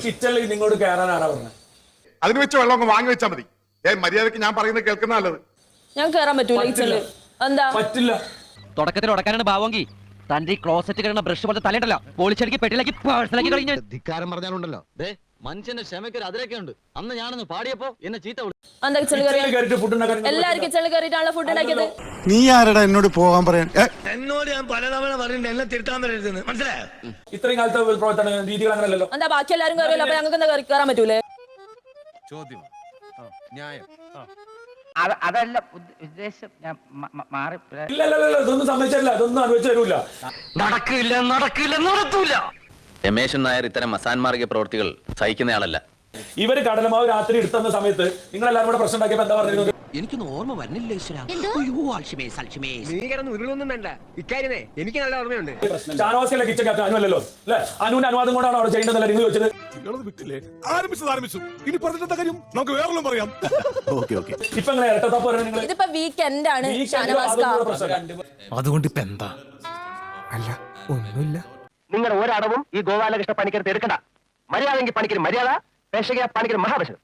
കിച്ചണിൽ നിങ്ങളോട് കയറാൻ ആരാ പറഞ്ഞത്? അതിന് വെച്ച് വെള്ളം അങ്ങ് വാങ്ങി വെച്ചാൽ മതി. മര്യാദക്ക് ഞാൻ പറയുന്നത് കേൾക്കുന്ന നല്ലത്. ഞാൻ കേറാൻ പറ്റൂല കിച്ചണില്. എന്താ പറ്റില്ല. തുടക്കത്തിൽ ഉടക്കാനാണ് ഭാവമെങ്കിൽ തന്റെ ഈ ക്ലോസറ്റ് കിടന്ന ബ്രഷ് പോലത്തെ തലയിട്ടല്ല പോളിച്ചടിക്ക് പെട്ടിലാക്കി പേഴ്സണാക്കി കളിഞ്ഞു. ധിക്കാരം പറഞ്ഞാലുണ്ടല്ലോ മനുഷ്യന്റെ ക്ഷമയ്ക്ക് അതിലൊക്കെ ഉണ്ട്. അന്ന് ഞാനൊന്ന് പാടിയപ്പോ എന്നെ ചീത്ത എന്താ കിച്ചണിൽ കയറി? ഫുഡ് ഉണ്ടാക്കാൻ എല്ലാരും കിച്ചണിൽ കയറിയിട്ടാണല്ലോ ഫുഡ് ഉണ്ടാക്കിയത്. നീ ആരടാ എന്നോട് പോകാൻ പറയാൻ? എന്നോട് ഞാൻ പലതവണ പറയുന്നുണ്ട് എന്നെ തിരുത്താൻ വരരുതെന്ന്, മനസ്സിലായോ? ഇത്രയും കാലത്തെ പ്രവർത്തന രീതികൾ അങ്ങനെയല്ലോ. എന്താ ബാക്കി എല്ലാരും കയറിയല്ലോ, അപ്പൊ ഞങ്ങൾക്ക് എന്താ കയറാൻ പറ്റൂലേ? ചോദ്യം ന്യായം. അതല്ല ഉദ്ദേശം ഞാൻ മാറി. ഇല്ല ഇതൊന്നും സമ്മതിച്ചില്ല, ഇതൊന്നും അനുവദിച്ചു തരൂല. നടക്കൂല. രമേശൻ നായർ ഇത്തരം അസാൻമാർഗിക പ്രവൃത്തികൾ സഹിക്കുന്നയാളല്ല. ഇവര് കടലമാവ് രാത്രി എടുത്തുന്ന സമയത്ത് നിങ്ങൾ എല്ലാവരും കൂടെ പ്രശ്നം ഉണ്ടാക്കിയപ്പോ എന്താ പറഞ്ഞത്? എനിക്കൊന്നും ഓർമ്മ വരുന്നില്ല. നീ കിടന്ന് ഉരുളൊന്നും വേണ്ട ഇക്കാര്യമേ, എനിക്ക് നല്ല ഓർമ്മയുണ്ട്. ഷാനവാസിലെ കിച്ചൺ ക്യാപ്റ്റൻ അനുവല്ലോ അല്ലെ? അനുവിന്റെ അനുവാദം കൊണ്ടാണ് അവിടെ ചെയ്യേണ്ടതല്ല നിങ്ങൾ ചോദിച്ചത്. ആരംഭിച്ചു ഇനി പറഞ്ഞിട്ട് കാര്യം നമുക്ക് വേറെ പറയാം. ഇപ്പൊ ഇങ്ങനെ ഇരട്ടത്താപ്പ് പറയുന്നത് നിങ്ങൾ. ഇതിപ്പോ വീക്കെൻഡ് ആണ് ഷാനവാസ്. അതുകൊണ്ട് ഇപ്പൊ എന്താ? അല്ല ഒന്നുമില്ല. നിങ്ങൾ ഒരടവും ഈ ഗോപാലകൃഷ്ണ പണിക്കരുത്ത് എടുക്കണ്ട. മര്യാദ പണിക്കര് മര്യാദ, പേശക പണിക്കര് മഹാപേശകം.